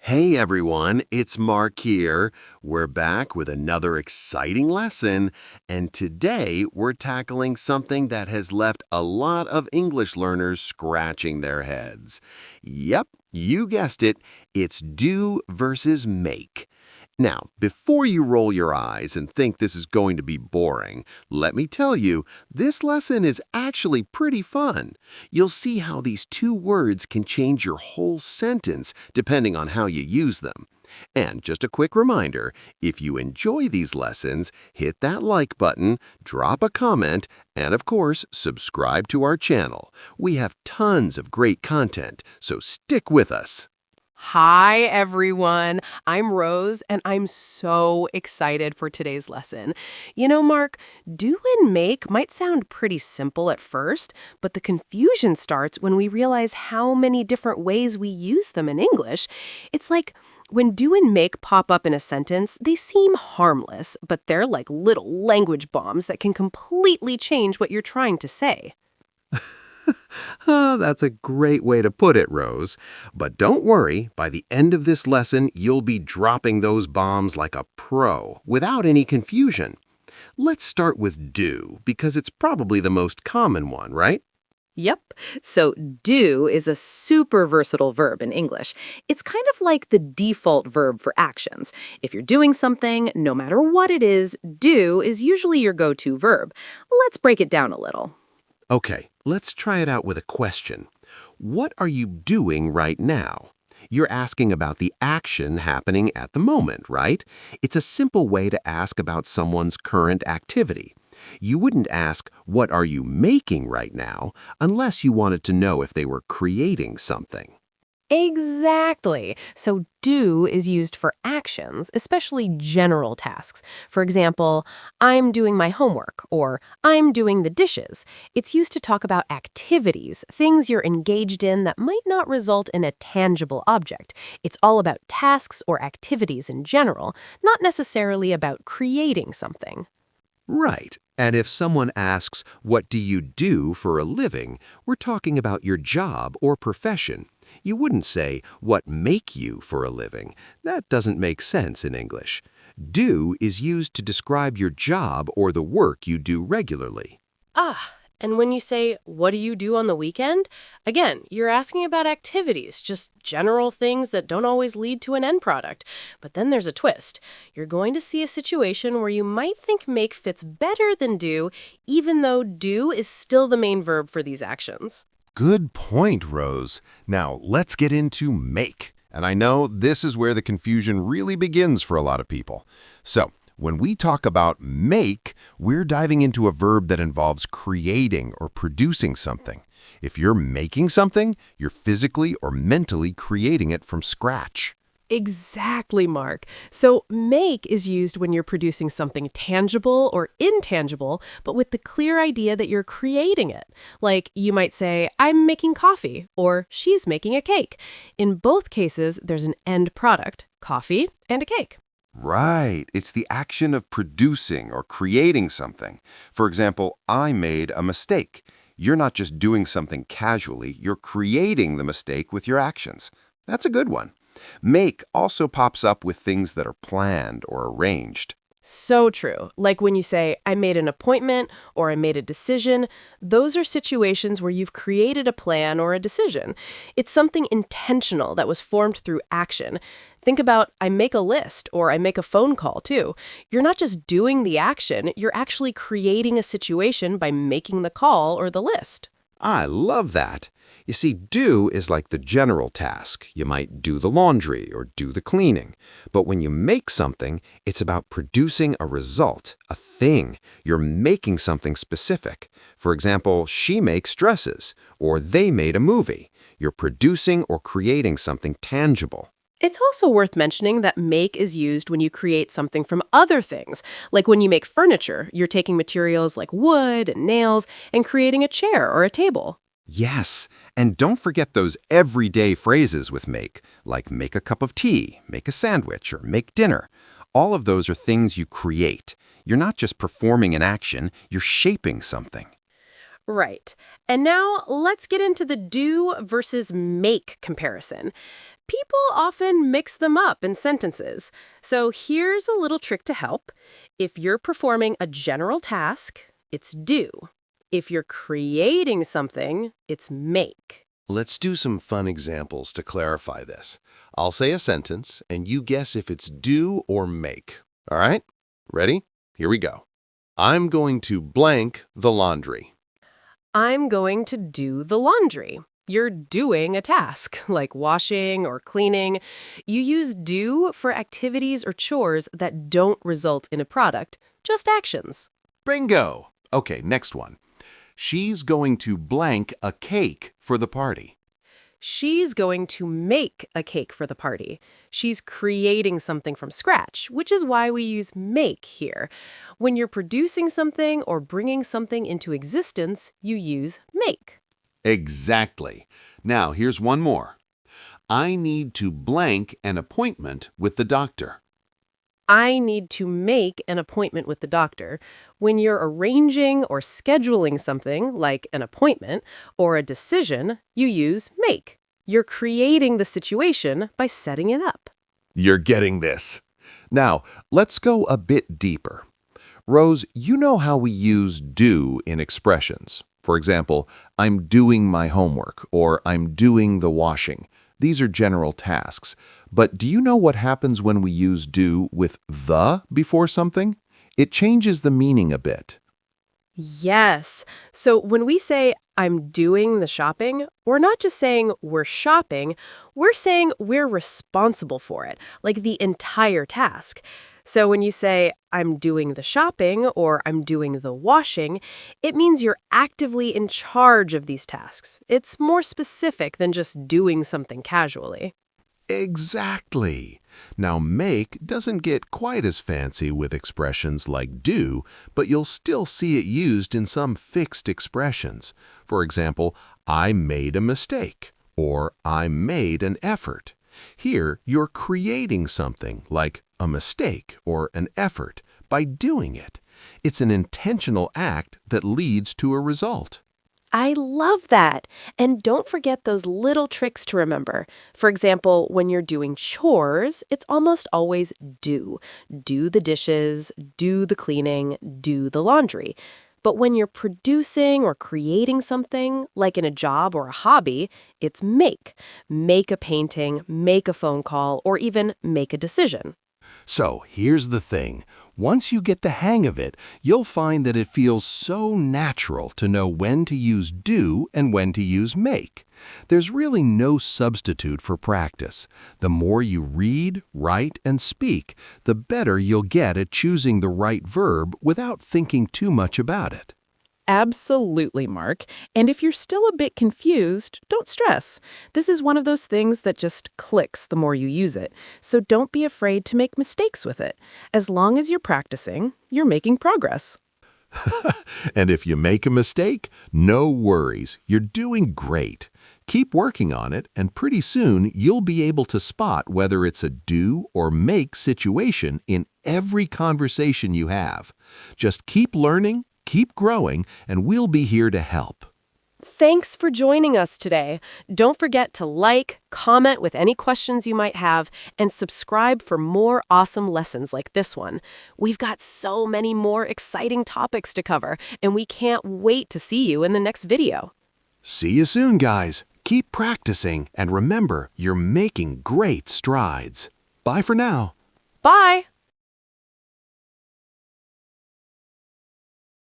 Hey everyone, it's Mark here. We're back with another exciting lesson, and today we're tackling something that has left a lot of English learners scratching their heads. Yep, you guessed it, it's do versus make. Now, before you roll your eyes and think this is going to be boring, let me tell you, this lesson is actually pretty fun. You'll see how these two words can change your whole sentence depending on how you use them. And just a quick reminder, if you enjoy these lessons, hit that like button, drop a comment, and of course, subscribe to our channel. We have tons of great content, so stick with us. Hi, everyone. I'm Rose, and I'm so excited for today's lesson. Mark, do and make might sound pretty simple at first, but the confusion starts when we realize how many different ways we use them in English. It's like when do and make pop up in a sentence, they seem harmless, but they're like little language bombs that can completely change what you're trying to say. That's a great way to put it, Rose. But don't worry, by the end of this lesson, you'll be dropping those bombs like a pro, without any confusion. Let's start with do, because it's probably the most common one, right? Yep. So do is a super versatile verb in English. It's kind of like the default verb for actions. If you're doing something, no matter what it is, do is usually your go-to verb. Let's break it down a little. Okay, let's try it out with a question. What are you doing right now? You're asking about the action happening at the moment, right? It's a simple way to ask about someone's current activity. You wouldn't ask, what are you making right now, unless you wanted to know if they were creating something. Exactly. So do is used for actions, especially general tasks. For example, I'm doing my homework or I'm doing the dishes. It's used to talk about activities, things you're engaged in that might not result in a tangible object. It's all about tasks or activities in general, not necessarily about creating something. Right. And if someone asks, what do you do for a living, we're talking about your job or profession. You wouldn't say, what make you for a living? That doesn't make sense in English. Do is used to describe your job or the work you do regularly. And when you say, what do you do on the weekend? Again, you're asking about activities, just general things that don't always lead to an end product. But then there's a twist. You're going to see a situation where you might think make fits better than do, even though do is still the main verb for these actions. Good point, Rose. Now, let's get into make. And I know this is where the confusion really begins for a lot of people. So, when we talk about make, we're diving into a verb that involves creating or producing something. If you're making something, you're physically or mentally creating it from scratch. Exactly, Mark. So make is used when you're producing something tangible or intangible, but with the clear idea that you're creating it. Like you might say, I'm making coffee, or she's making a cake. In both cases, there's an end product, coffee and a cake. Right. It's the action of producing or creating something. For example, I made a mistake. You're not just doing something casually, you're creating the mistake with your actions. That's a good one. Make also pops up with things that are planned or arranged. So true. Like when you say, I made an appointment or I made a decision, those are situations where you've created a plan or a decision. It's something intentional that was formed through action. Think about, I make a list or I make a phone call too. You're not just doing the action, you're actually creating a situation by making the call or the list. I love that. You see, do is like the general task. You might do the laundry or do the cleaning. But when you make something, it's about producing a result, a thing. You're making something specific. For example, she makes dresses, or they made a movie. You're producing or creating something tangible. It's also worth mentioning that make is used when you create something from other things. Like when you make furniture, you're taking materials like wood and nails and creating a chair or a table. Yes, and don't forget those everyday phrases with like make a cup of tea, make a sandwich, or make dinner. All of those are things you create. You're not just performing an action, you're shaping something. Right. And now let's get into the do versus make comparison. People often mix them up in sentences. So here's a little trick to help. If you're performing a general task, it's do. If you're creating something, it's make. Let's do some fun examples to clarify this. I'll say a sentence, and you guess if it's do or make. All right? Ready? Here we go. I'm going to blank the laundry. I'm going to do the laundry. You're doing a task, like washing or cleaning. You use do for activities or chores that don't result in a product, just actions. Bingo! Okay, next one. She's going to blank a cake for the party. She's going to make a cake for the party. She's creating something from scratch, which is why we use make here. When you're producing something or bringing something into existence, you use make. Exactly. Now, here's one more. I need to blank an appointment with the doctor. I need to make an appointment with the doctor. When you're arranging or scheduling something, like an appointment or a decision, you use make. You're creating the situation by setting it up. You're getting this. Now, let's go a bit deeper. Rose, you know how we use do in expressions. For example, I'm doing my homework or I'm doing the washing. These are general tasks. But do you know what happens when we use do with the before something? It changes the meaning a bit. Yes. So when we say, I'm doing the shopping, we're not just saying we're shopping, we're saying we're responsible for it, like the entire task. So when you say, I'm doing the shopping or I'm doing the washing, it means you're actively in charge of these tasks. It's more specific than just doing something casually. Exactly. Now, make doesn't get quite as fancy with expressions like do, but you'll still see it used in some fixed expressions. For example, I made a mistake, or I made an effort. Here, you're creating something like a mistake or an effort by doing it. It's an intentional act that leads to a result. I love that. And don't forget those little tricks to remember. For example, when you're doing chores, it's almost always do. Do the dishes, do the cleaning, do the laundry. But when you're producing or creating something, like in a job or a hobby, it's make. Make a painting, make a phone call, or even make a decision. So here's the thing. Once you get the hang of it, you'll find that it feels so natural to know when to use do and when to use make. There's really no substitute for practice. The more you read, write, and speak, the better you'll get at choosing the right verb without thinking too much about it. Absolutely, Mark. And if you're still a bit confused, don't stress. This is one of those things that just clicks the more you use it. So don't be afraid to make mistakes with it. As long as you're practicing, you're making progress. And if you make a mistake, no worries. You're doing great. Keep working on it, and pretty soon you'll be able to spot whether it's a do or make situation in every conversation you have. Just keep learning, keep growing, and we'll be here to help. Thanks for joining us today. Don't forget to like, comment with any questions you might have, and subscribe for more awesome lessons like this one. We've got so many more exciting topics to cover, and we can't wait to see you in the next video. See you soon, guys. Keep practicing, and remember, you're making great strides. Bye for now. Bye!